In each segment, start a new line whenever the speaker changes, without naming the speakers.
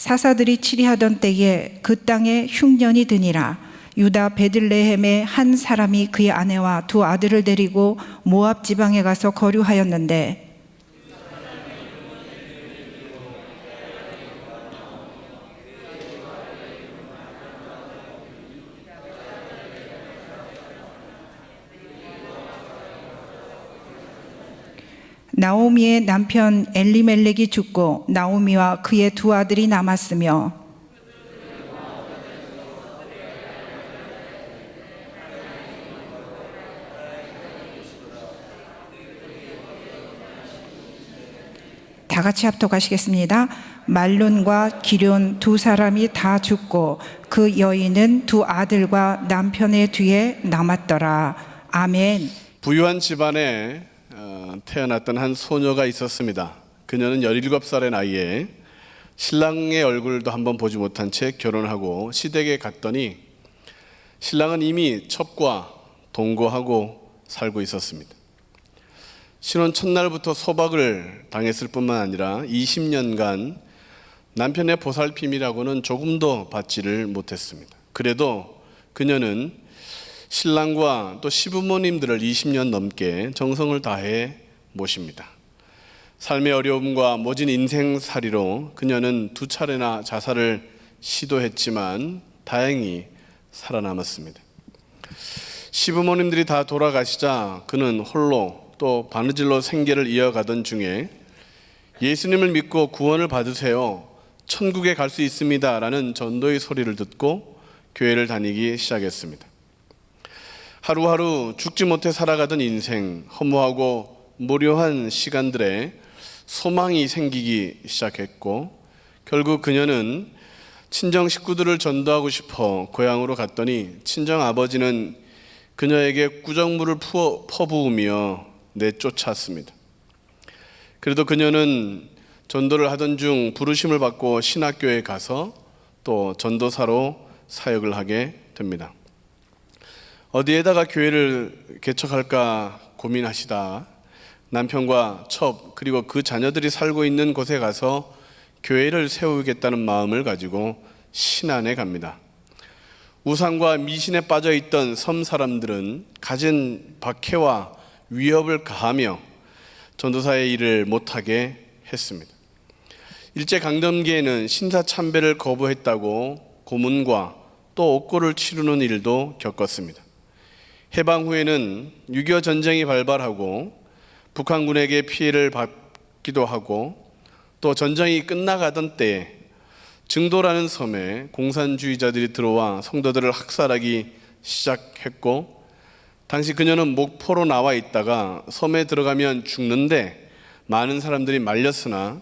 사사들이 치리하던 때에 그 땅에 흉년이 드니라. 유다 베들레헴의 한 사람이 그의 아내와 두 아들을 데리고 모압 지방에 가서 거류하였는데 나오미의 남편 엘리멜렉이 죽고 나오미와 그의 두 아들이 남았으며 다 같이 합독하시겠습니다. 말론과 기럨 두 사람이 다 죽고 그 여인은 두 아들과 남편의 뒤에 남았더라. 아멘.
부유한 집안에 태어났던 한 소녀가 있었습니다. 그녀는 17살의 나이에 신랑의 얼굴도 한번 보지 못한 채 결혼하고 시댁에 갔더니 신랑은 이미 첩과 동거하고 살고 있었습니다. 신혼 첫날부터 소박을 당했을 뿐만 아니라 20년간 남편의 보살핌이라고는 조금도 받지를 못했습니다. 그래도 그녀는 신랑과 또 시부모님들을 20년 넘게 정성을 다해 모십니다. 삶의 어려움과 모진 인생살이로 그녀는 2차례나 자살을 시도했지만 다행히 살아남았습니다. 시부모님들이 다 돌아가시자 그는 홀로 또 바느질로 생계를 이어가던 중에 예수님을 믿고 구원을 받으세요, 천국에 갈 수 있습니다 라는 전도의 소리를 듣고 교회를 다니기 시작했습니다. 하루하루 죽지 못해 살아가던 인생, 허무하고 무료한 시간들에 소망이 생기기 시작했고 결국 그녀는 친정 식구들을 전도하고 싶어 고향으로 갔더니 친정 아버지는 그녀에게 꾸정물을 퍼부으며 내쫓았습니다. 그래도 그녀는 전도를 하던 중 부르심을 받고 신학교에 가서 또 전도사로 사역을 하게 됩니다. 어디에다가 교회를 개척할까 고민하시다 남편과 첩 그리고 그 자녀들이 살고 있는 곳에 가서 교회를 세우겠다는 마음을 가지고 신안에 갑니다. 우상과 미신에 빠져있던 섬 사람들은 갖은 박해와 위협을 가하며 전도사의 일을 못하게 했습니다. 일제강점기에는 신사참배를 거부했다고 고문과 또 옥고를 치르는 일도 겪었습니다. 해방 후에는 6.25 전쟁이 발발하고 북한군에게 피해를 받기도 하고 또 전쟁이 끝나가던 때에 증도라는 섬에 공산주의자들이 들어와 성도들을 학살하기 시작했고 당시 그녀는 목포로 나와 있다가 섬에 들어가면 죽는데 많은 사람들이 말렸으나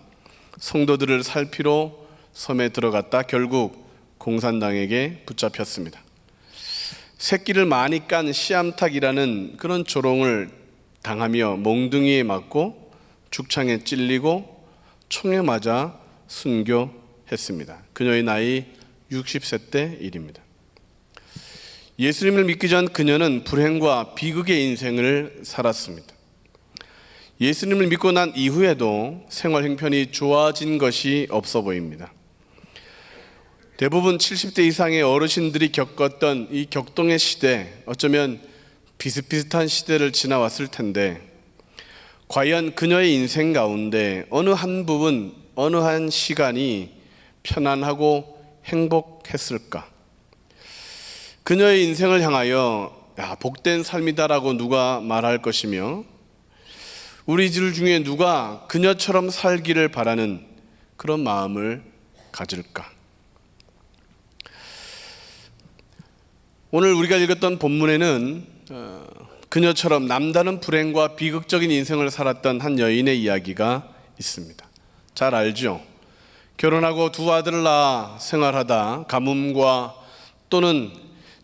성도들을 살피러 섬에 들어갔다 결국 공산당에게 붙잡혔습니다. 새끼를 많이 깐 씨암탉이라는 그런 조롱을 당하며 몽둥이에 맞고 죽창에 찔리고 총에 맞아 순교했습니다. 그녀의 나이 60세 때 일입니다. 예수님을 믿기 전 그녀는 불행과 비극의 인생을 살았습니다. 예수님을 믿고 난 이후에도 생활 형편이 좋아진 것이 없어 보입니다. 대부분 70대 이상의 어르신들이 겪었던 이 격동의 시대, 어쩌면 비슷비슷한 시대를 지나왔을 텐데 과연 그녀의 인생 가운데 어느 한 부분, 어느 한 시간이 편안하고 행복했을까? 그녀의 인생을 향하여 복된 삶이다라고 누가 말할 것이며 우리들 중에 누가 그녀처럼 살기를 바라는 그런 마음을 가질까? 오늘 우리가 읽었던 본문에는 그녀처럼 남다른 불행과 비극적인 인생을 살았던 한 여인의 이야기가 있습니다. 잘 알죠? 결혼하고 두 아들을 낳아 생활하다 가뭄과 또는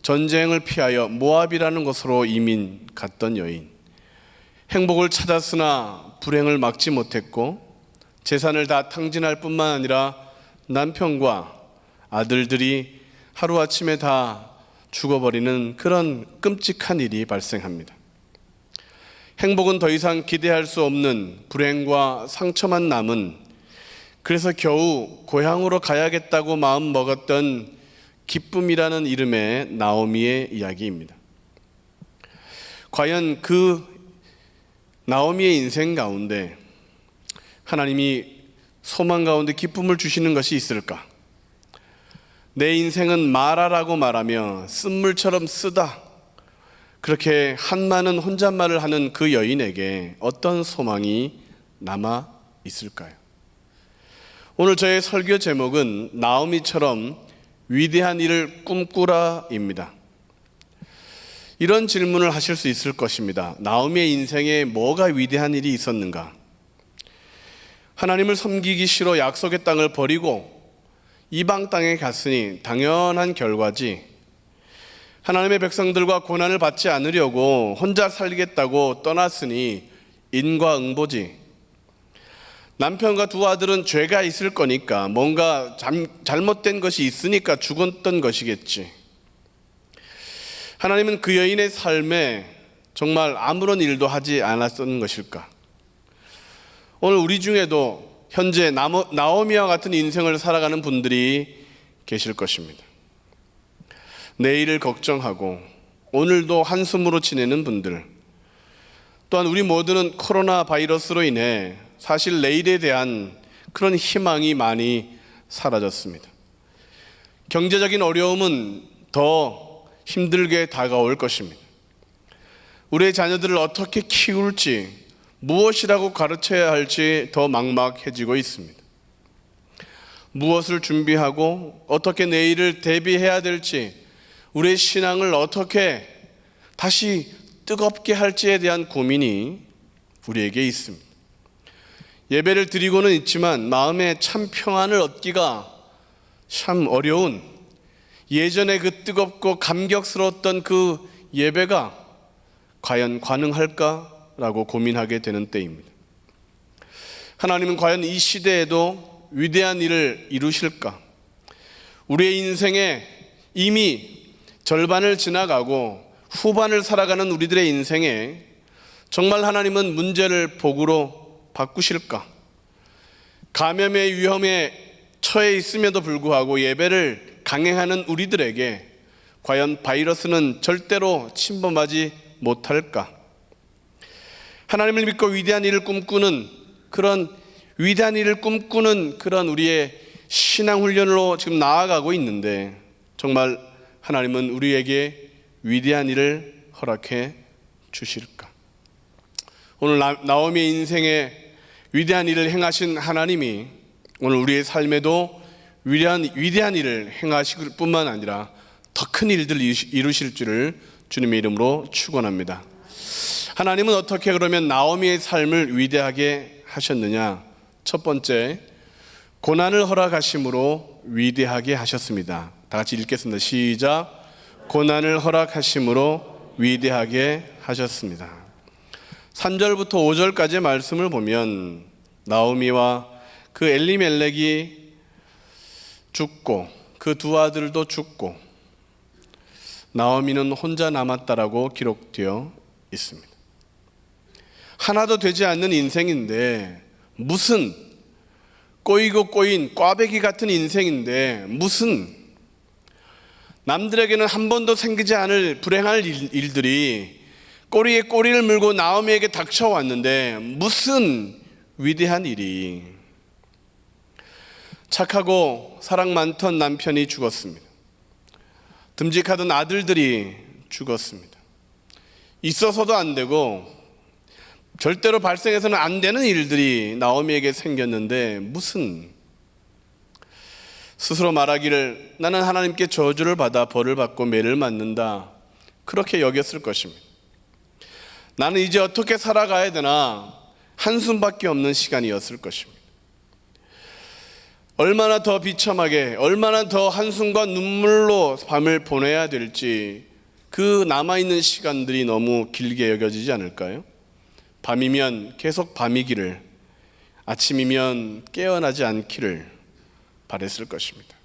전쟁을 피하여 모압이라는 곳으로 이민 갔던 여인. 행복을 찾았으나 불행을 막지 못했고 재산을 다 탕진할 뿐만 아니라 남편과 아들들이 하루아침에 다 죽어버리는 그런 끔찍한 일이 발생합니다. 행복은 더 이상 기대할 수 없는 불행과 상처만 남은 그래서 겨우 고향으로 가야겠다고 마음 먹었던 기쁨이라는 이름의 나오미의 이야기입니다. 과연 그 나오미의 인생 가운데 하나님이 소망 가운데 기쁨을 주시는 것이 있을까? 내 인생은 마라라고 말하며 쓴물처럼 쓰다, 그렇게 한마는 혼잣말을 하는 그 여인에게 어떤 소망이 남아 있을까요? 오늘 저의 설교 제목은 나오미처럼 위대한 일을 꿈꾸라입니다. 이런 질문을 하실 수 있을 것입니다. 나오미의 인생에 뭐가 위대한 일이 있었는가? 하나님을 섬기기 싫어 약속의 땅을 버리고 이방 땅에 갔으니 당연한 결과지. 하나님의 백성들과 고난을 받지 않으려고 혼자 살겠다고 떠났으니 인과응보지. 남편과 두 아들은 죄가 있을 거니까 뭔가 잘못된 것이 있으니까 죽었던 것이겠지. 하나님은 그 여인의 삶에 정말 아무런 일도 하지 않았던 것일까? 오늘 우리 중에도 현재 나오미와 같은 인생을 살아가는 분들이 계실 것입니다. 내일을 걱정하고 오늘도 한숨으로 지내는 분들, 또한 우리 모두는 코로나 바이러스로 인해 사실 내일에 대한 그런 희망이 많이 사라졌습니다. 경제적인 어려움은 더 힘들게 다가올 것입니다. 우리의 자녀들을 어떻게 키울지, 무엇이라고 가르쳐야 할지 더 막막해지고 있습니다. 무엇을 준비하고 어떻게 내일을 대비해야 될지, 우리의 신앙을 어떻게 다시 뜨겁게 할지에 대한 고민이 우리에게 있습니다. 예배를 드리고는 있지만 마음에 참 평안을 얻기가 참 어려운, 예전에 그 뜨겁고 감격스러웠던 그 예배가 과연 가능할까라고 고민하게 되는 때입니다. 하나님은 과연 이 시대에도 위대한 일을 이루실까? 우리의 인생에 이미 절반을 지나가고 후반을 살아가는 우리들의 인생에 정말 하나님은 문제를 복으로 바꾸실까? 감염의 위험에 처해 있음에도 불구하고 예배를 강행하는 우리들에게 과연 바이러스는 절대로 침범하지 못할까? 하나님을 믿고 위대한 일을 꿈꾸는 그런 우리의 신앙 훈련으로 지금 나아가고 있는데, 정말 하나님은 우리에게 위대한 일을 허락해 주실까? 오늘 나오미의 인생에 위대한 일을 행하신 하나님이 오늘 우리의 삶에도 위대한 일을 행하실 뿐만 아니라 더 큰 일들을 이루실 줄을 주님의 이름으로 축원합니다. 하나님은 어떻게 그러면 나오미의 삶을 위대하게 하셨느냐? 첫 번째, 고난을 허락하심으로 위대하게 하셨습니다. 다 같이 읽겠습니다. 시작. 고난을 허락하심으로 위대하게 하셨습니다. 3절부터 5절까지의 말씀을 보면 나오미와 그 엘리멜렉이 죽고 그 두 아들도 죽고 나오미는 혼자 남았다라고 기록되어 있습니다. 하나도 되지 않는 인생인데, 무슨 꼬이고 꼬인 꽈배기 같은 인생인데, 무슨 남들에게는 한 번도 생기지 않을 불행할 일들이 꼬리에 꼬리를 물고 나오미에게 닥쳐왔는데 무슨 위대한 일이. 착하고 사랑 많던 남편이 죽었습니다. 듬직하던 아들들이 죽었습니다. 있어서도 안 되고 절대로 발생해서는 안 되는 일들이 나오미에게 생겼는데, 무슨, 스스로 말하기를 나는 하나님께 저주를 받아 벌을 받고 매를 맞는다, 그렇게 여겼을 것입니다. 나는 이제 어떻게 살아가야 되나, 한숨밖에 없는 시간이었을 것입니다. 얼마나 더 비참하게, 얼마나 더 한숨과 눈물로 밤을 보내야 될지, 그 남아있는 시간들이 너무 길게 여겨지지 않을까요? 밤이면 계속 밤이기를, 아침이면 깨어나지 않기를 바랬을 것입니다.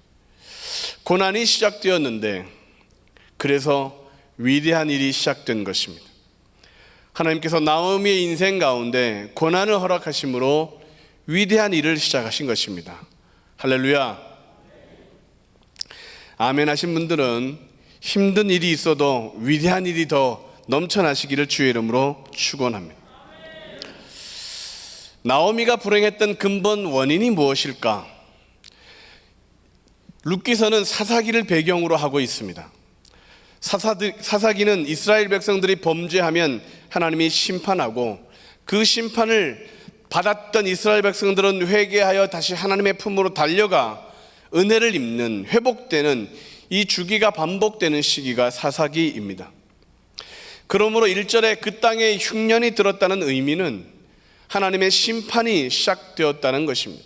고난이 시작되었는데, 그래서 위대한 일이 시작된 것입니다. 하나님께서 나오미의 인생 가운데 고난을 허락하심으로 위대한 일을 시작하신 것입니다. 할렐루야. 아멘 하신 분들은 힘든 일이 있어도 위대한 일이 더 넘쳐나시기를 주의 이름으로 축원합니다. 나오미가 불행했던 근본 원인이 무엇일까? 룻기서는 사사기를 배경으로 하고 있습니다. 사사기는 이스라엘 백성들이 범죄하면 하나님이 심판하고, 그 심판을 받았던 이스라엘 백성들은 회개하여 다시 하나님의 품으로 달려가 은혜를 입는, 회복되는 이 주기가 반복되는 시기가 사사기입니다. 그러므로 1절에 그 땅에 흉년이 들었다는 의미는 하나님의 심판이 시작되었다는 것입니다.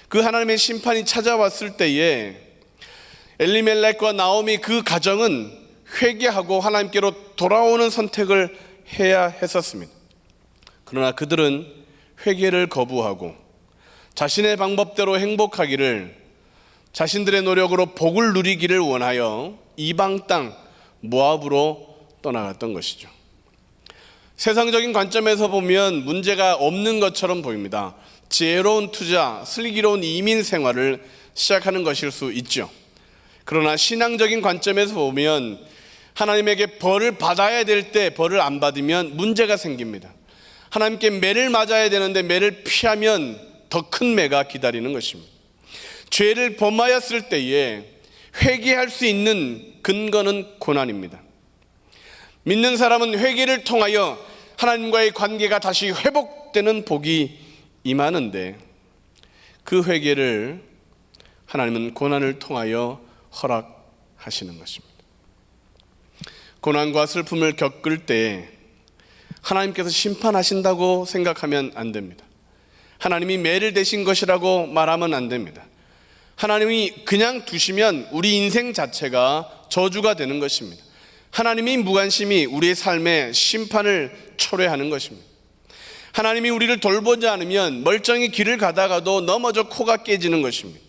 그 하나님의 심판이 찾아왔을 때에 엘리멜렉과 나오미 그 가정은 회개하고 하나님께로 돌아오는 선택을 해야 했었습니다. 그러나 그들은 회개를 거부하고 자신의 방법대로 행복하기를, 자신들의 노력으로 복을 누리기를 원하여 이방 땅 모압으로 떠나갔던 것이죠. 세상적인 관점에서 보면 문제가 없는 것처럼 보입니다. 지혜로운 투자, 슬기로운 이민 생활을 시작하는 것일 수 있죠. 그러나 신앙적인 관점에서 보면 하나님에게 벌을 받아야 될 때 벌을 안 받으면 문제가 생깁니다. 하나님께 매를 맞아야 되는데 매를 피하면 더 큰 매가 기다리는 것입니다. 죄를 범하였을 때에 회개할 수 있는 근거는 고난입니다. 믿는 사람은 회개를 통하여 하나님과의 관계가 다시 회복되는 복이 임하는데, 그 회개를 하나님은 고난을 통하여 허락하시는 것입니다. 고난과 슬픔을 겪을 때 하나님께서 심판하신다고 생각하면 안 됩니다. 하나님이 매를 대신 것이라고 말하면 안 됩니다. 하나님이 그냥 두시면 우리 인생 자체가 저주가 되는 것입니다. 하나님이 무관심이 우리의 삶에 심판을 초래하는 것입니다. 하나님이 우리를 돌보지 않으면 멀쩡히 길을 가다가도 넘어져 코가 깨지는 것입니다.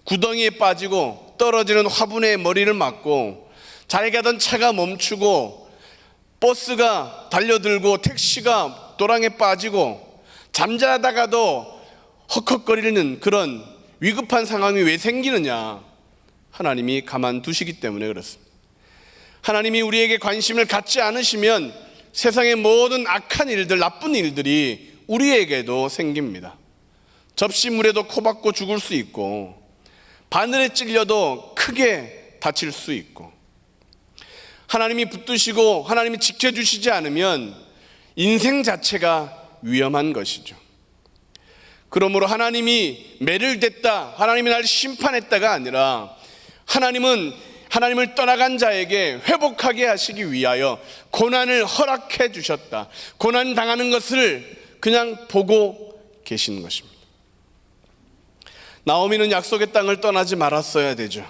구덩이에 빠지고 떨어지는 화분에 머리를 맞고, 잘 가던 차가 멈추고 버스가 달려들고 택시가 도랑에 빠지고 잠자다가도 헉헉거리는 그런 위급한 상황이 왜 생기느냐? 하나님이 가만두시기 때문에 그렇습니다. 하나님이 우리에게 관심을 갖지 않으시면 세상의 모든 악한 일들, 나쁜 일들이 우리에게도 생깁니다. 접시물에도 코박고 죽을 수 있고, 바늘에 찔려도 크게 다칠 수 있고, 하나님이 붙드시고 하나님이 지켜주시지 않으면 인생 자체가 위험한 것이죠. 그러므로 하나님이 매를 댔다, 하나님이 나를 심판했다가 아니라 하나님을 떠나간 자에게 회복하게 하시기 위하여 고난을 허락해 주셨다. 고난 당하는 것을 그냥 보고 계시는 것입니다. 나오미는 약속의 땅을 떠나지 말았어야 되죠.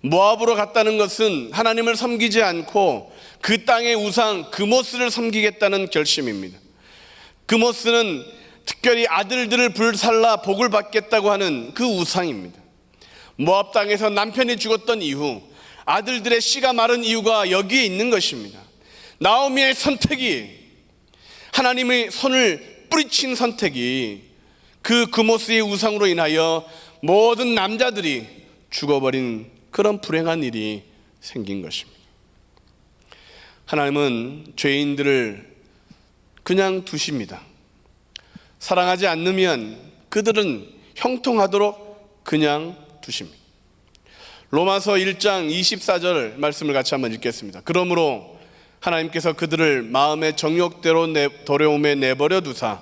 모압으로 갔다는 것은 하나님을 섬기지 않고 그 땅의 우상 그모스를 섬기겠다는 결심입니다. 그모스는 특별히 아들들을 불살라 복을 받겠다고 하는 그 우상입니다. 모압 땅에서 남편이 죽었던 이후 아들들의 씨가 마른 이유가 여기에 있는 것입니다. 나오미의 선택이, 하나님의 손을 뿌리친 선택이 그 그모스의 우상으로 인하여 모든 남자들이 죽어버린 그런 불행한 일이 생긴 것입니다. 하나님은 죄인들을 그냥 두십니다. 사랑하지 않으면 그들은 형통하도록 그냥 두십니다. 로마서 1장 24절 말씀을 같이 한번 읽겠습니다. 그러므로 하나님께서 그들을 마음의 정욕대로 도려움에 내버려 두사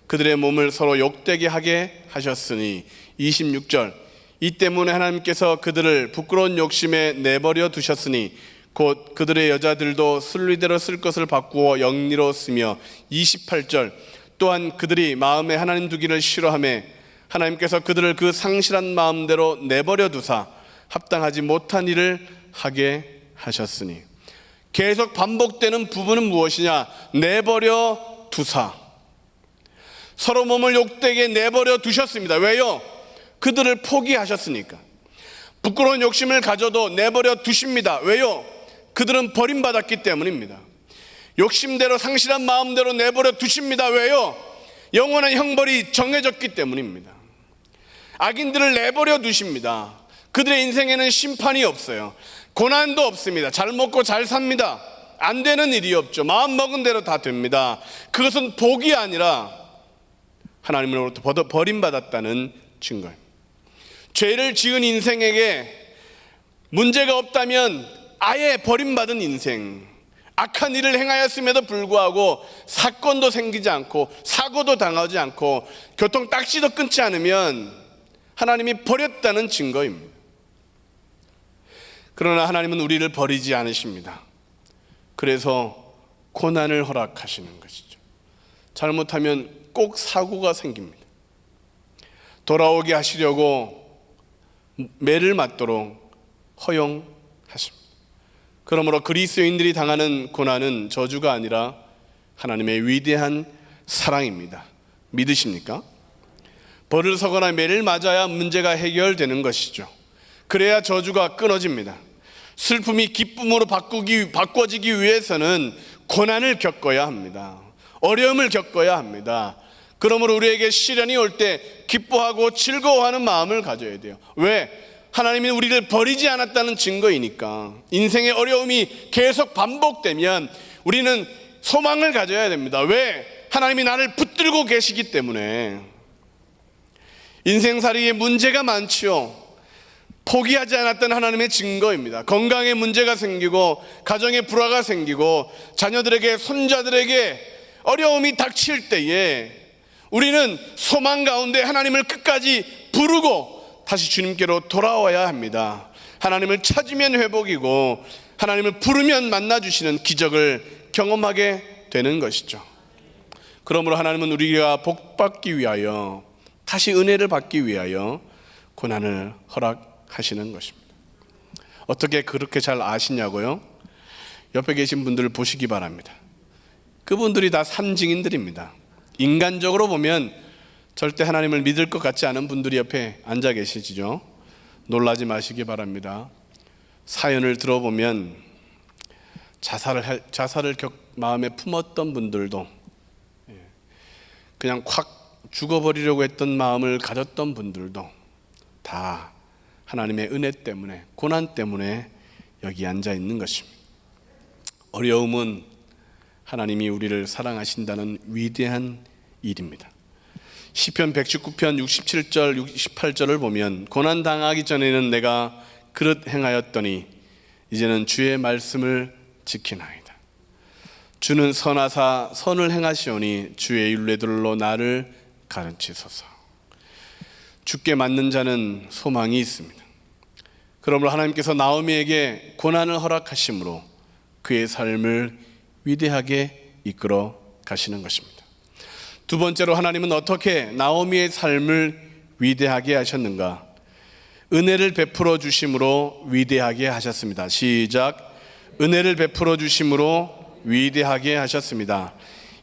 그들의 몸을 서로 욕되게 하게 하셨으니, 26절, 이 때문에 하나님께서 그들을 부끄러운 욕심에 내버려 두셨으니 곧 그들의 여자들도 순리대로 쓸 것을 바꾸어 영리로 쓰며, 28절, 또한 그들이 마음에 하나님 두기를 싫어하며 하나님께서 그들을 그 상실한 마음대로 내버려 두사 합당하지 못한 일을 하게 하셨으니. 계속 반복되는 부분은 무엇이냐? 내버려 두사. 서로 몸을 욕되게 내버려 두셨습니다. 왜요? 그들을 포기하셨으니까. 부끄러운 욕심을 가져도 내버려 두십니다. 왜요? 그들은 버림받았기 때문입니다. 욕심대로 상실한 마음대로 내버려 두십니다. 왜요? 영원한 형벌이 정해졌기 때문입니다. 악인들을 내버려 두십니다. 그들의 인생에는 심판이 없어요. 고난도 없습니다. 잘 먹고 잘 삽니다. 안 되는 일이 없죠. 마음 먹은 대로 다 됩니다. 그것은 복이 아니라 하나님으로부터 버림받았다는 증거입니다. 죄를 지은 인생에게 문제가 없다면 아예 버림받은 인생, 악한 일을 행하였음에도 불구하고 사건도 생기지 않고 사고도 당하지 않고 교통 딱지도 끊지 않으면 하나님이 버렸다는 증거입니다. 그러나 하나님은 우리를 버리지 않으십니다. 그래서 고난을 허락하시는 것이죠. 잘못하면 꼭 사고가 생깁니다. 돌아오게 하시려고 매를 맞도록 허용하십니다. 그러므로 그리스도인들이 당하는 고난은 저주가 아니라 하나님의 위대한 사랑입니다. 믿으십니까? 벌을 서거나 매를 맞아야 문제가 해결되는 것이죠. 그래야 저주가 끊어집니다. 슬픔이 기쁨으로 바꿔지기 위해서는 고난을 겪어야 합니다. 어려움을 겪어야 합니다. 그러므로 우리에게 시련이 올 때 기뻐하고 즐거워하는 마음을 가져야 돼요. 왜? 하나님이 우리를 버리지 않았다는 증거이니까. 인생의 어려움이 계속 반복되면 우리는 소망을 가져야 됩니다. 왜? 하나님이 나를 붙들고 계시기 때문에. 인생살이에 문제가 많지요. 포기하지 않았던 하나님의 증거입니다. 건강에 문제가 생기고 가정에 불화가 생기고 자녀들에게 손자들에게 어려움이 닥칠 때에 우리는 소망 가운데 하나님을 끝까지 부르고 다시 주님께로 돌아와야 합니다. 하나님을 찾으면 회복이고 하나님을 부르면 만나주시는 기적을 경험하게 되는 것이죠. 그러므로 하나님은 우리가 복받기 위하여, 다시 은혜를 받기 위하여 고난을 허락하시는 것입니다. 어떻게 그렇게 잘 아시냐고요? 옆에 계신 분들을 보시기 바랍니다. 그분들이 다 산증인들입니다. 인간적으로 보면 절대 하나님을 믿을 것 같지 않은 분들이 옆에 앉아 계시죠. 놀라지 마시기 바랍니다. 사연을 들어보면 자살을 마음에 품었던 분들도, 그냥 확 죽어버리려고 했던 마음을 가졌던 분들도 다 하나님의 은혜 때문에, 고난 때문에 여기 앉아 있는 것입니다. 어려움은 하나님이 우리를 사랑하신다는 위대한 일입니다. 시편 119편 67절 68절을 보면 고난 당하기 전에는 내가 그릇 행하였더니 이제는 주의 말씀을 지키나이다. 주는 선하사 선을 행하시오니 주의 율례들로 나를 가르치소서. 주께 맞는 자는 소망이 있습니다. 그러므로 하나님께서 나오미에게 고난을 허락하심으로 그의 삶을 위대하게 이끌어 가시는 것입니다. 두 번째로 하나님은 어떻게 나오미의 삶을 위대하게 하셨는가? 은혜를 베풀어 주심으로 위대하게 하셨습니다. 시작. 은혜를 베풀어 주심으로 위대하게 하셨습니다.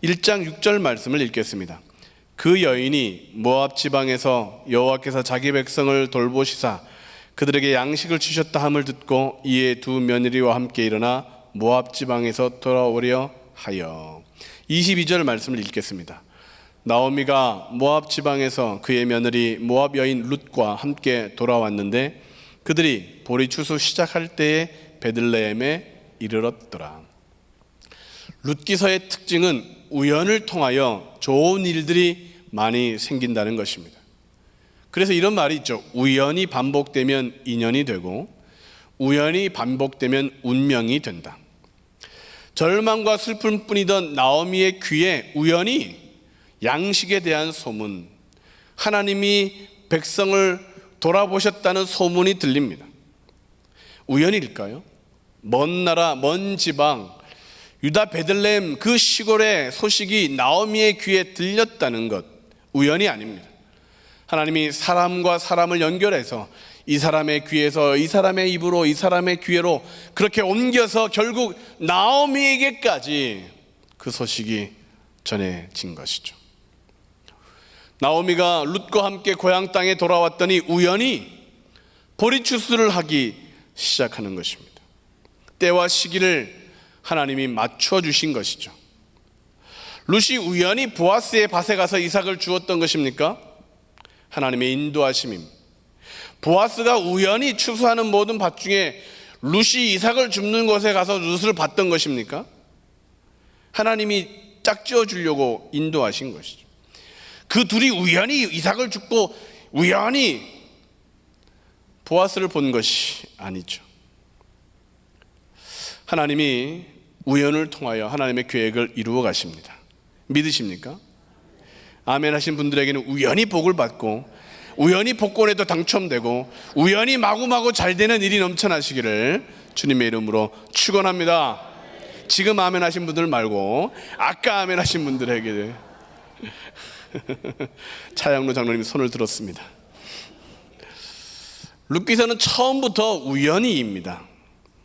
1장 6절 말씀을 읽겠습니다. 그 여인이 모압 지방에서 여호와께서 자기 백성을 돌보시사 그들에게 양식을 주셨다 함을 듣고 이에 두 며느리와 함께 일어나 모압 지방에서 돌아오려 하여. 22절 말씀을 읽겠습니다. 나오미가 모압 지방에서 그의 며느리 모압 여인 룻과 함께 돌아왔는데 그들이 보리 추수 시작할 때에 베들레헴에 이르렀더라. 룻기서의 특징은 우연을 통하여 좋은 일들이 많이 생긴다는 것입니다. 그래서 이런 말이 있죠. 우연이 반복되면 인연이 되고 우연이 반복되면 운명이 된다. 절망과 슬픔뿐이던 나오미의 귀에 우연히 양식에 대한 소문, 하나님이 백성을 돌아보셨다는 소문이 들립니다. 우연일까요? 먼 나라, 먼 지방, 유다 베들레헴 그 시골의 소식이 나오미의 귀에 들렸다는 것, 우연이 아닙니다. 하나님이 사람과 사람을 연결해서 이 사람의 귀에서 이 사람의 입으로 이 사람의 귀로 그렇게 옮겨서 결국 나오미에게까지 그 소식이 전해진 것이죠. 나오미가 룻과 함께 고향 땅에 돌아왔더니 우연히 보리추수를 하기 시작하는 것입니다. 때와 시기를 하나님이 맞춰 주신 것이죠. 룻이 우연히 보아스의 밭에 가서 이삭을 주었던 것입니까? 하나님의 인도하심입니다. 보아스가 우연히 추수하는 모든 밭 중에 룻이 이삭을 줍는 곳에 가서 룻을 봤던 것입니까? 하나님이 짝지어 주려고 인도하신 것이죠. 그 둘이 우연히 이삭을 줍고 우연히 보아스를 본 것이 아니죠. 하나님이 우연을 통하여 하나님의 계획을 이루어 가십니다. 믿으십니까? 아멘 하신 분들에게는 우연히 복을 받고 우연히 복권에도 당첨되고 우연히 마구마구 잘 되는 일이 넘쳐나시기를 주님의 이름으로 축원합니다. 지금 아멘 하신 분들 말고 아까 아멘 하신 분들에게 차양로 장로님이 손을 들었습니다. 룻기서는 처음부터 우연히입니다.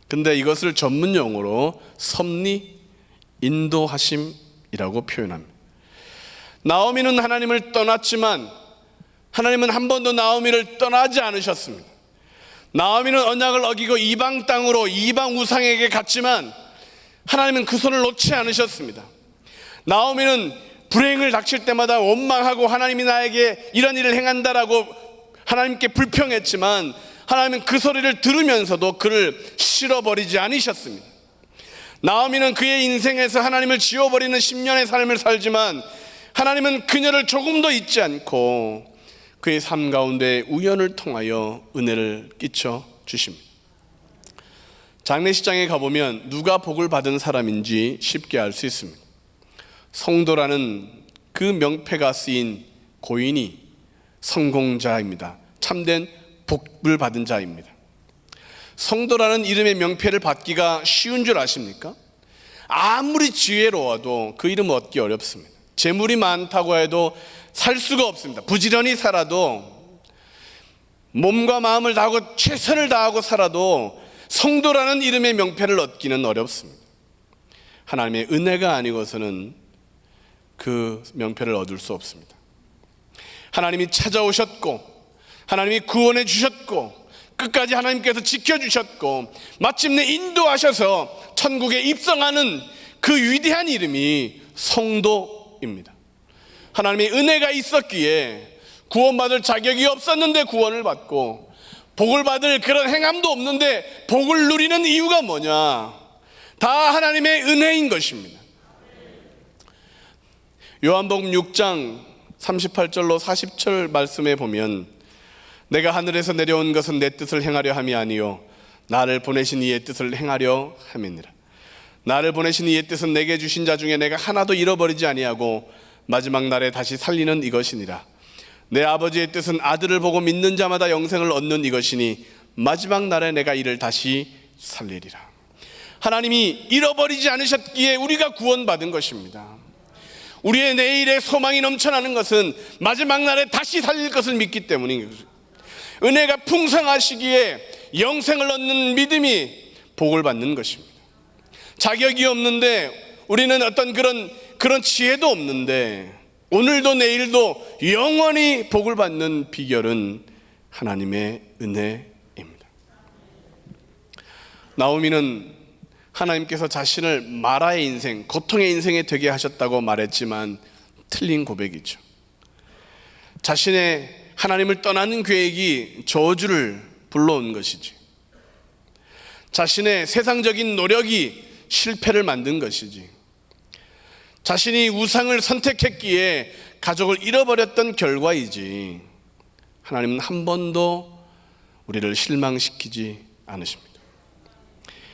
근데 이것을 전문 용어로 섭리, 인도하심이라고 표현합니다. 나오미는 하나님을 떠났지만 하나님은 한 번도 나오미를 떠나지 않으셨습니다. 나오미는 언약을 어기고 이방 땅으로 이방 우상에게 갔지만 하나님은 그 손을 놓지 않으셨습니다. 나오미는 불행을 닥칠 때마다 원망하고 하나님이 나에게 이런 일을 행한다라고 하나님께 불평했지만 하나님은 그 소리를 들으면서도 그를 실어버리지 않으셨습니다. 나오미는 그의 인생에서 하나님을 지워버리는 10년의 삶을 살지만 하나님은 그녀를 조금도 잊지 않고 그의 삶 가운데 우연을 통하여 은혜를 끼쳐 주십니다. 장례식장에 가보면 누가 복을 받은 사람인지 쉽게 알 수 있습니다. 성도라는 그 명패가 쓰인 고인이 성공자입니다. 참된 복을 받은 자입니다. 성도라는 이름의 명패를 받기가 쉬운 줄 아십니까? 아무리 지혜로워도 그 이름을 얻기 어렵습니다. 재물이 많다고 해도 살 수가 없습니다. 부지런히 살아도 몸과 마음을 다하고 최선을 다하고 살아도 성도라는 이름의 명패를 얻기는 어렵습니다. 하나님의 은혜가 아니고서는 그 명패를 얻을 수 없습니다. 하나님이 찾아오셨고 하나님이 구원해 주셨고 끝까지 하나님께서 지켜주셨고 마침내 인도하셔서 천국에 입성하는 그 위대한 이름이 성도입니다. 하나님의 은혜가 있었기에 구원받을 자격이 없었는데 구원을 받고 복을 받을 그런 행함도 없는데 복을 누리는 이유가 뭐냐? 다 하나님의 은혜인 것입니다. 요한복음 6장 38절로 40절 말씀에 보면 내가 하늘에서 내려온 것은 내 뜻을 행하려 함이 아니요 나를 보내신 이의 뜻을 행하려 함이니라. 나를 보내신 이의 뜻은 내게 주신 자 중에 내가 하나도 잃어버리지 아니하고 마지막 날에 다시 살리는 이것이니라. 내 아버지의 뜻은 아들을 보고 믿는 자마다 영생을 얻는 이것이니 마지막 날에 내가 이를 다시 살리리라. 하나님이 잃어버리지 않으셨기에 우리가 구원받은 것입니다. 우리의 내일의 소망이 넘쳐나는 것은 마지막 날에 다시 살릴 것을 믿기 때문인 것입니다. 은혜가 풍성하시기에 영생을 얻는 믿음이 복을 받는 것입니다. 자격이 없는데 우리는 어떤 그런 지혜도 없는데 오늘도 내일도 영원히 복을 받는 비결은 하나님의 은혜입니다. 나오미는 하나님께서 자신을 마라의 인생, 고통의 인생에 되게 하셨다고 말했지만 틀린 고백이죠. 자신의 하나님을 떠나는 계획이 저주를 불러온 것이지, 자신의 세상적인 노력이 실패를 만든 것이지, 자신이 우상을 선택했기에 가족을 잃어버렸던 결과이지 하나님은 한 번도 우리를 실망시키지 않으십니다.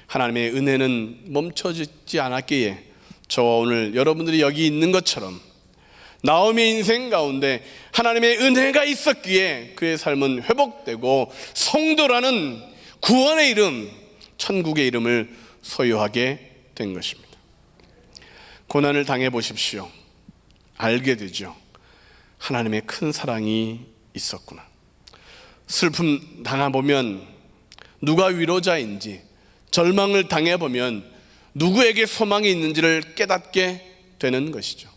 하나님의 은혜는 멈춰지지 않았기에 저와 오늘 여러분들이 여기 있는 것처럼 나오미의 인생 가운데 하나님의 은혜가 있었기에 그의 삶은 회복되고 성도라는 구원의 이름, 천국의 이름을 소유하게 된 것입니다. 고난을 당해 보십시오. 알게 되죠. 하나님의 큰 사랑이 있었구나. 슬픔 당해보면 누가 위로자인지, 절망을 당해보면 누구에게 소망이 있는지를 깨닫게 되는 것이죠.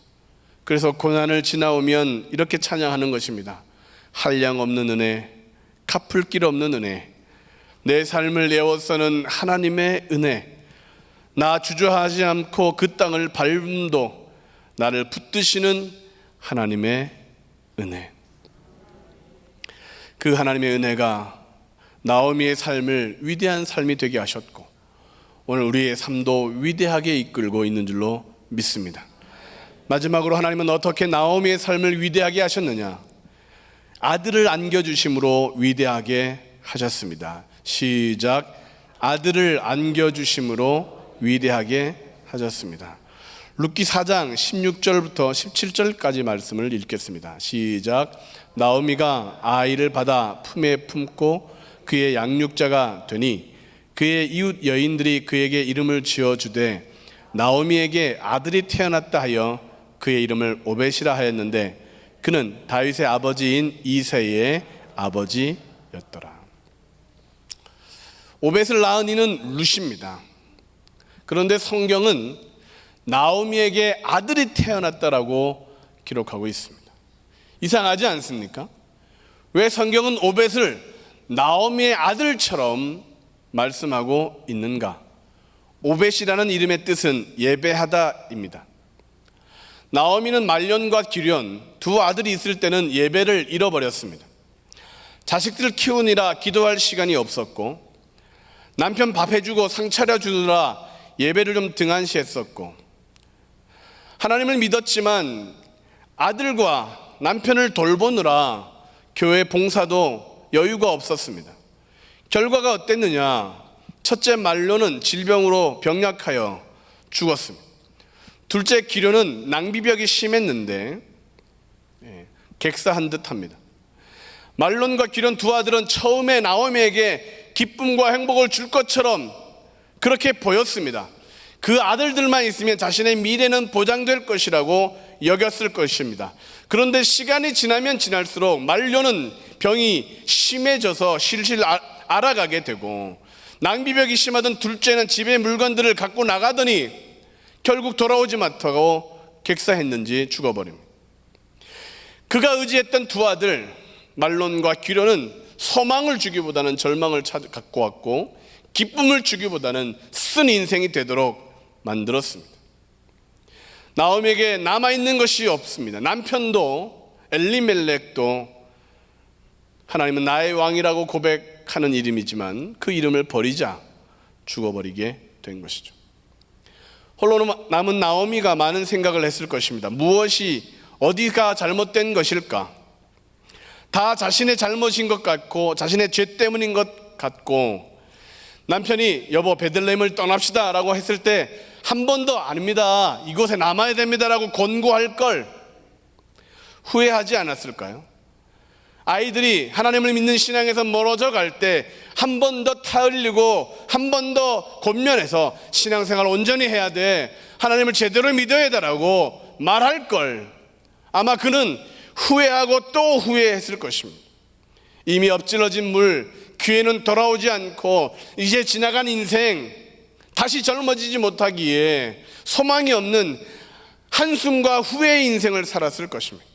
그래서 고난을 지나오면 이렇게 찬양하는 것입니다. 한량 없는 은혜, 갚을 길 없는 은혜, 내 삶을 내어서는 하나님의 은혜, 나 주저하지 않고 그 땅을 밟음도 나를 붙드시는 하나님의 은혜. 그 하나님의 은혜가 나오미의 삶을 위대한 삶이 되게 하셨고 오늘 우리의 삶도 위대하게 이끌고 있는 줄로 믿습니다. 마지막으로 하나님은 어떻게 나오미의 삶을 위대하게 하셨느냐? 아들을 안겨주심으로 위대하게 하셨습니다. 시작. 아들을 안겨주심으로 위대하게 하셨습니다. 룻기 4장 16절부터 17절까지 말씀을 읽겠습니다. 시작. 나오미가 아이를 받아 품에 품고 그의 양육자가 되니 그의 이웃 여인들이 그에게 이름을 지어주되 나오미에게 아들이 태어났다 하여 그의 이름을 오벳이라 하였는데 그는 다윗의 아버지인 이새의 아버지였더라. 오벳을 낳은 이는 룻입니다. 그런데 성경은 나오미에게 아들이 태어났다라고 기록하고 있습니다. 이상하지 않습니까? 왜 성경은 오벳을 나오미의 아들처럼 말씀하고 있는가? 오벳이라는 이름의 뜻은 예배하다입니다. 나오미는 말년과 기련 두 아들이 있을 때는 예배를 잃어버렸습니다. 자식들을 키우느라 기도할 시간이 없었고 남편 밥 해주고 상 차려주느라 예배를 좀 등한시했었고 하나님을 믿었지만 아들과 남편을 돌보느라 교회 봉사도 여유가 없었습니다. 결과가 어땠느냐? 첫째 말로는 질병으로 병약하여 죽었습니다. 둘째 기련은 낭비벽이 심했는데 객사한 듯합니다. 말론과 기련 두 아들은 처음에 나오미에게 기쁨과 행복을 줄 것처럼 그렇게 보였습니다. 그 아들들만 있으면 자신의 미래는 보장될 것이라고 여겼을 것입니다. 그런데 시간이 지나면 지날수록 말론은 병이 심해져서 실실 알아가게 되고 낭비벽이 심하던 둘째는 집에 물건들을 갖고 나가더니 결국 돌아오지 못하고 객사했는지 죽어버립니다. 그가 의지했던 두 아들 말론과 기련은 소망을 주기보다는 절망을 갖고 왔고 기쁨을 주기보다는 쓴 인생이 되도록 만들었습니다. 나오미에게 남아있는 것이 없습니다. 남편도 엘리멜렉도 하나님은 나의 왕이라고 고백하는 이름이지만 그 이름을 버리자 죽어버리게 된 것이죠. 홀로 남은 나오미가 많은 생각을 했을 것입니다. 무엇이 어디가 잘못된 것일까? 다 자신의 잘못인 것 같고 자신의 죄 때문인 것 같고 남편이 여보 베들레헴을 떠납시다 라고 했을 때 한 번 더 아닙니다. 이곳에 남아야 됩니다 라고 권고할 걸 후회하지 않았을까요? 아이들이 하나님을 믿는 신앙에서 멀어져 갈 때 한 번 더 타흘리고 한 번 더 권면해서 신앙생활 온전히 해야 돼, 하나님을 제대로 믿어야 되라고 말할 걸 아마 그는 후회하고 또 후회했을 것입니다. 이미 엎질러진 물, 기회는 돌아오지 않고 이제 지나간 인생 다시 젊어지지 못하기에 소망이 없는 한숨과 후회의 인생을 살았을 것입니다.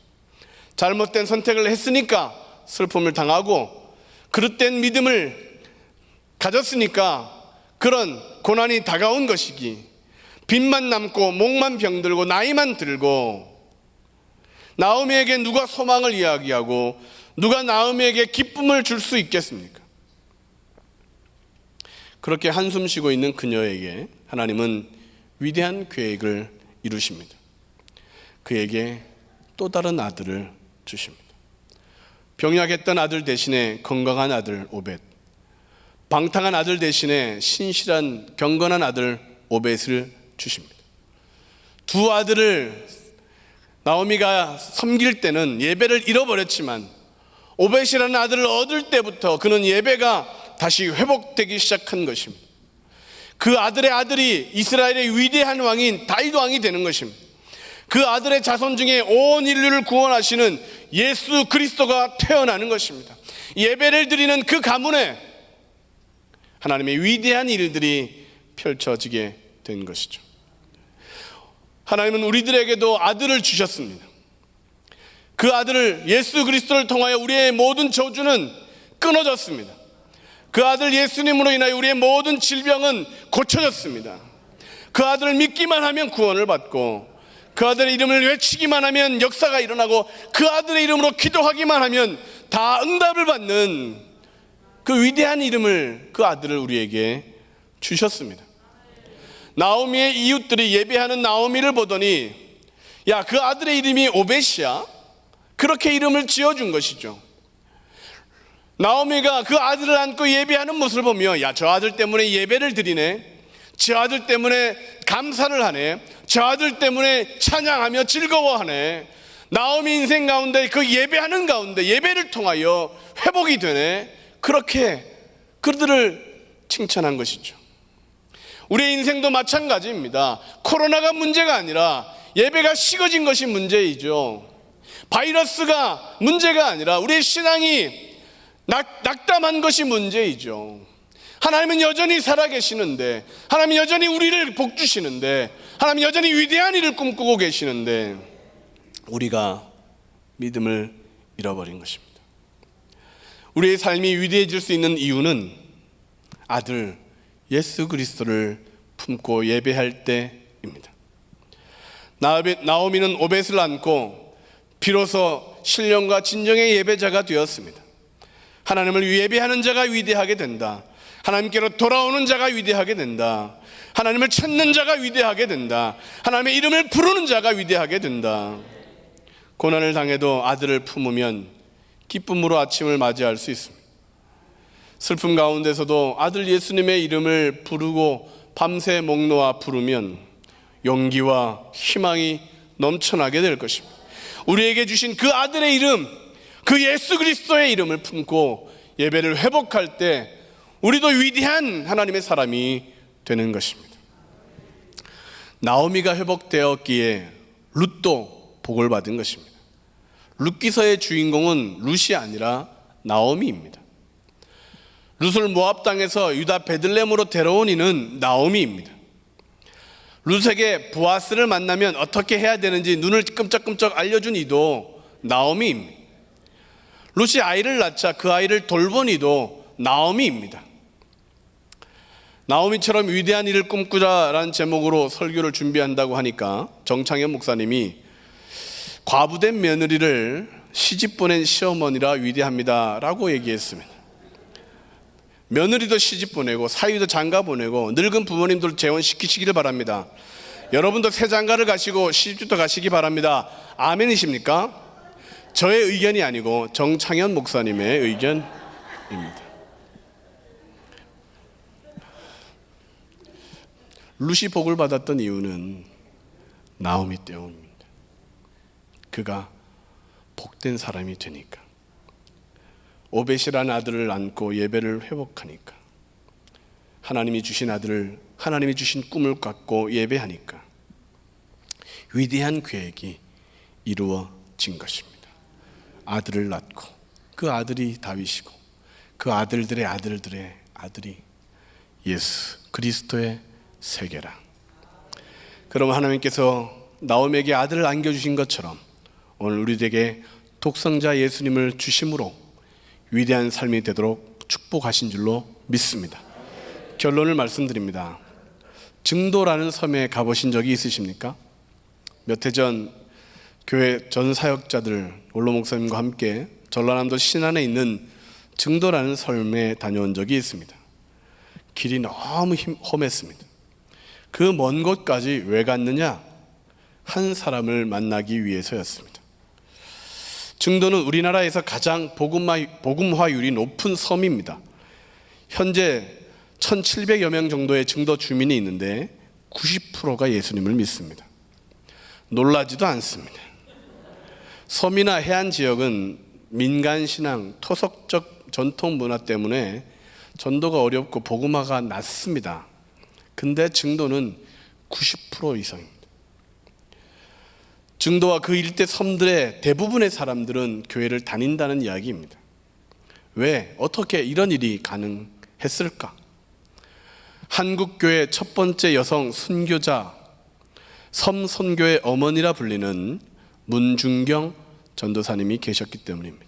잘못된 선택을 했으니까 슬픔을 당하고 그릇된 믿음을 가졌으니까 그런 고난이 다가온 것이기 빚만 남고 목만 병들고 나이만 들고 나오미에게 누가 소망을 이야기하고 누가 나오미에게 기쁨을 줄 수 있겠습니까? 그렇게 한숨 쉬고 있는 그녀에게 하나님은 위대한 계획을 이루십니다. 그에게 또 다른 아들을 주십니다. 병약했던 아들 대신에 건강한 아들 오벳, 방탕한 아들 대신에 신실한 경건한 아들 오벳을 주십니다. 두 아들을 나오미가 섬길 때는 예배를 잃어버렸지만 오벳이라는 아들을 얻을 때부터 그는 예배가 다시 회복되기 시작한 것입니다. 그 아들의 아들이 이스라엘의 위대한 왕인 다윗 왕이 되는 것입니다. 그 아들의 자손 중에 온 인류를 구원하시는 예수 그리스도가 태어나는 것입니다. 예배를 드리는 그 가문에 하나님의 위대한 일들이 펼쳐지게 된 것이죠. 하나님은 우리들에게도 아들을 주셨습니다. 그 아들을 예수 그리스도를 통하여 우리의 모든 저주는 끊어졌습니다. 그 아들 예수님으로 인하여 우리의 모든 질병은 고쳐졌습니다. 그 아들을 믿기만 하면 구원을 받고 그 아들의 이름을 외치기만 하면 역사가 일어나고 그 아들의 이름으로 기도하기만 하면 다 응답을 받는 그 위대한 이름을, 그 아들을 우리에게 주셨습니다. 나오미의 이웃들이 예배하는 나오미를 보더니 야, 그 아들의 이름이 오벳이야? 그렇게 이름을 지어준 것이죠. 나오미가 그 아들을 안고 예배하는 모습을 보며 야, 저 아들 때문에 예배를 드리네, 저 아들 때문에 감사를 하네, 저 아들 때문에 찬양하며 즐거워하네. 나오미 인생 가운데 그 예배하는 가운데 예배를 통하여 회복이 되네. 그렇게 그들을 칭찬한 것이죠. 우리의 인생도 마찬가지입니다. 코로나가 문제가 아니라 예배가 식어진 것이 문제이죠. 바이러스가 문제가 아니라 우리의 신앙이 낙담한 것이 문제이죠. 하나님은 여전히 살아계시는데, 하나님은 여전히 우리를 복주시는데, 하나님은 여전히 위대한 일을 꿈꾸고 계시는데 우리가 믿음을 잃어버린 것입니다. 우리의 삶이 위대해질 수 있는 이유는 아들 예수 그리스도를 품고 예배할 때입니다. 나오미는 오벳을 안고 비로소 신령과 진정의 예배자가 되었습니다. 하나님을 예배하는 자가 위대하게 된다. 하나님께로 돌아오는 자가 위대하게 된다. 하나님을 찾는 자가 위대하게 된다. 하나님의 이름을 부르는 자가 위대하게 된다. 고난을 당해도 아들을 품으면 기쁨으로 아침을 맞이할 수 있습니다. 슬픔 가운데서도 아들 예수님의 이름을 부르고 밤새 목 놓아 부르면 용기와 희망이 넘쳐나게 될 것입니다. 우리에게 주신 그 아들의 이름, 그 예수 그리스도의 이름을 품고 예배를 회복할 때 우리도 위대한 하나님의 사람이 되는 것입니다. 나오미가 회복되었기에 룻도 복을 받은 것입니다. 룻기서의 주인공은 룻이 아니라 나오미입니다. 룻을 모압 땅에서 유다 베들레헴으로 데려온 이는 나오미입니다. 룻에게 보아스를 만나면 어떻게 해야 되는지 눈을 끔쩍끔쩍 알려준 이도 나오미입니다. 룻이 아이를 낳자 그 아이를 돌본 이도 나오미입니다. 나오미처럼 위대한 일을 꿈꾸자라는 제목으로 설교를 준비한다고 하니까 정창현 목사님이 과부된 며느리를 시집 보낸 시어머니라 위대합니다 라고 얘기했습니다. 며느리도 시집 보내고 사위도 장가 보내고 늙은 부모님들 재혼시키시기를 바랍니다. 여러분도 새 장가를 가시고 시집도 가시기 바랍니다. 아멘이십니까? 저의 의견이 아니고 정창현 목사님의 의견입니다. 룻이 복을 받았던 이유는 나오미 때문입니다. 그가 복된 사람이 되니까, 오벳이라는 아들을 안고 예배를 회복하니까, 하나님이 주신 아들을, 하나님이 주신 꿈을 갖고 예배하니까 위대한 계획이 이루어진 것입니다. 아들을 낳고 그 아들이 다윗이고 그 아들들의 아들들의 아들이 예수 그리스도의 세계라. 그럼 하나님께서 나오미에게 아들을 안겨주신 것처럼 오늘 우리에게 독생자 예수님을 주심으로 위대한 삶이 되도록 축복하신 줄로 믿습니다. 결론을 말씀드립니다. 증도라는 섬에 가보신 적이 있으십니까? 몇 해 전 교회 전 사역자들 원로 목사님과 함께 전라남도 신안에 있는 증도라는 섬에 다녀온 적이 있습니다. 길이 너무 험했습니다. 그 먼 곳까지 왜 갔느냐? 한 사람을 만나기 위해서였습니다. 증도는 우리나라에서 가장 복음화율이 높은 섬입니다. 현재 1,700여 명 정도의 증도 주민이 있는데 90%가 예수님을 믿습니다. 놀라지도 않습니다. 섬이나 해안 지역은 민간신앙, 토속적 전통 문화 때문에 전도가 어렵고 복음화가 낮습니다. 근데 증도는 90% 이상입니다. 증도와 그 일대 섬들의 대부분의 사람들은 교회를 다닌다는 이야기입니다. 왜? 어떻게 이런 일이 가능했을까? 한국교회 첫 번째 여성 순교자, 섬선교의 어머니라 불리는 문중경 전도사님이 계셨기 때문입니다.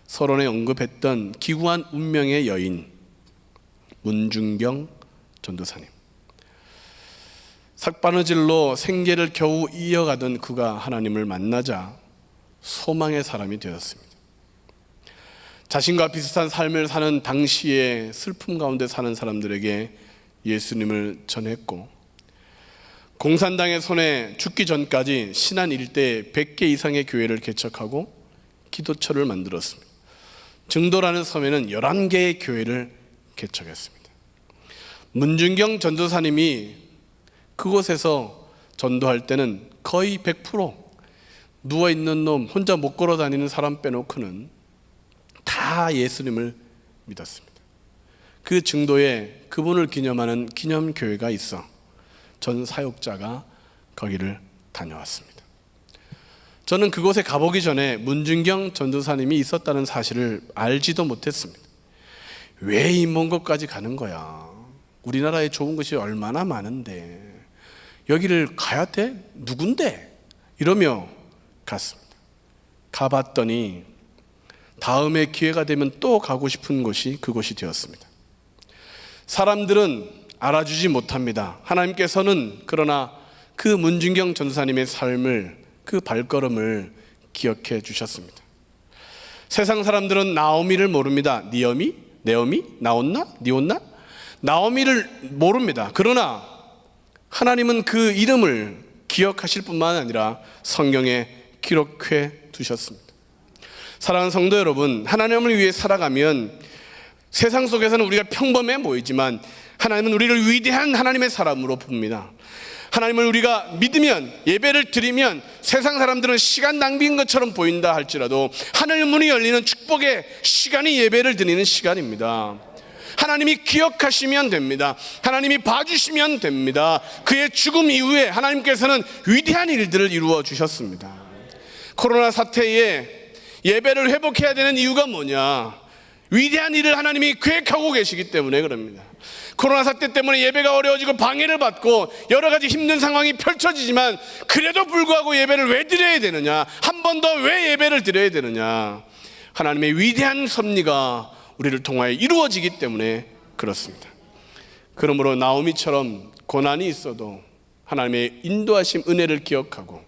서론에 언급했던 기구한 운명의 여인 문중경 전도사님. 삭바느질로 생계를 겨우 이어가던 그가 하나님을 만나자 소망의 사람이 되었습니다. 자신과 비슷한 삶을 사는 당시에 슬픔 가운데 사는 사람들에게 예수님을 전했고, 공산당의 손에 죽기 전까지 신안 일대에 100개 이상의 교회를 개척하고 기도처를 만들었습니다. 증도라는 섬에는 11개의 교회를 개척했습니다. 문준경 전도사님이 그곳에서 전도할 때는 거의 100% 누워있는 놈, 혼자 못 걸어 다니는 사람 빼놓고는 다 예수님을 믿었습니다. 그 증도에 그분을 기념하는 기념교회가 있어 전 사역자가 거기를 다녀왔습니다. 저는 그곳에 가보기 전에 문준경 전도사님이 있었다는 사실을 알지도 못했습니다. 왜 이 먼 곳까지 가는 거야? 우리나라에 좋은 것이 얼마나 많은데 여기를 가야 돼? 누군데? 이러며 갔습니다. 가봤더니 다음에 기회가 되면 또 가고 싶은 곳이 그곳이 되었습니다. 사람들은 알아주지 못합니다. 하나님께서는 그러나 그 문준경 전도사님의 삶을, 그 발걸음을 기억해 주셨습니다. 세상 사람들은 나오미를 모릅니다. 니어미? 네오미? 나온나? 니온나? 나오미를 모릅니다. 그러나 하나님은 그 이름을 기억하실 뿐만 아니라 성경에 기록해 두셨습니다. 사랑하는 성도 여러분, 하나님을 위해 살아가면 세상 속에서는 우리가 평범해 보이지만 하나님은 우리를 위대한 하나님의 사람으로 봅니다. 하나님을 우리가 믿으면, 예배를 드리면 세상 사람들은 시간 낭비인 것처럼 보인다 할지라도 하늘 문이 열리는 축복의 시간이 예배를 드리는 시간입니다. 하나님이 기억하시면 됩니다. 하나님이 봐주시면 됩니다. 그의 죽음 이후에 하나님께서는 위대한 일들을 이루어 주셨습니다. 코로나 사태에 예배를 회복해야 되는 이유가 뭐냐? 위대한 일을 하나님이 계획하고 계시기 때문에 그럽니다. 코로나 사태 때문에 예배가 어려워지고 방해를 받고 여러 가지 힘든 상황이 펼쳐지지만 그래도 불구하고 예배를 왜 드려야 되느냐? 한 번 더 왜 예배를 드려야 되느냐? 하나님의 위대한 섭리가 우리를 통하여 이루어지기 때문에 그렇습니다. 그러므로 나오미처럼 고난이 있어도 하나님의 인도하심, 은혜를 기억하고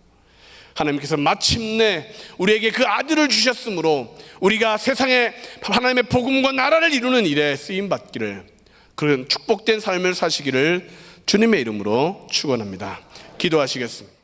하나님께서 마침내 우리에게 그 아들을 주셨으므로 우리가 세상에 하나님의 복음과 나라를 이루는 일에 쓰임받기를, 그런 축복된 삶을 사시기를 주님의 이름으로 축원합니다. 기도하시겠습니다.